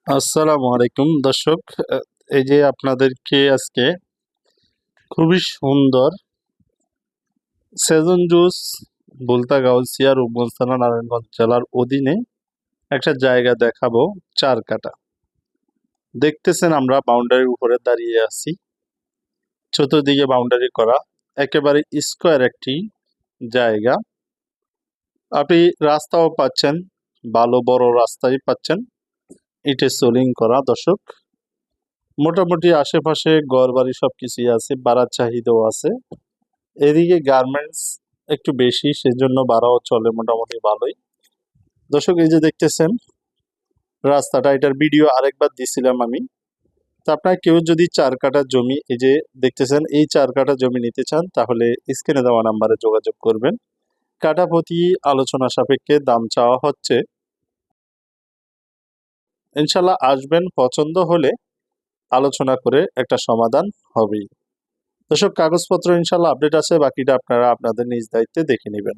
আসসালামু আলাইকুম দর্শক। এই যে আপনাদেরকে আজকে খুবই সুন্দর সেজন জুস বুলতা গাউসিয়া রূপগঞ্জ থানা নারায়ণগঞ্জ জেলার অধীনে একটা জায়গা দেখাবো। 4 কাটা দেখতেছেন, আমরা বাউন্ডারির উপরে দাঁড়িয়ে আছি। চতুর্দিকে বাউন্ডারি করা, একেবারে স্কোয়ার একটি জায়গা। আপনি রাস্তাও পাচ্ছেন, ভালো বড় রাস্তাই পাচ্ছেন, ইটে সোলিং করা। দর্শক, মোটামুটি আশেপাশে ঘরবাড়ি সবকিছুই আছে, ভাড়ার চাহিদাও আছে। এদিকে গার্মেন্টস একটু বেশি, সেজন্য ভাড়াও চলে মোটামুটি ভালোই। দর্শক, এই যে দেখতেছেন রাস্তাটা, এটার ভিডিও আরেকবার দিছিলাম আমি। তো আপনার কেউ যদি 4 কাঠা জমি, এই যে দেখতেছেন, এই 4 কাঠা জমি নিতে চান, তাহলে স্ক্রিনে দেওয়া নাম্বারে যোগাযোগ করবেন। কাঠা প্রতি আলোচনা সাপেক্ষে দাম চাওয়া হচ্ছে। ইনশাল্লাহ আসবেন, পছন্দ হলে আলোচনা করে একটা সমাধান হবেই। দর্শক, কাগজপত্র ইনশাল্লাহ আপডেট আছে, বাকিটা আপনারা আপনাদের নিজ দায়িত্বে দেখে নেবেন।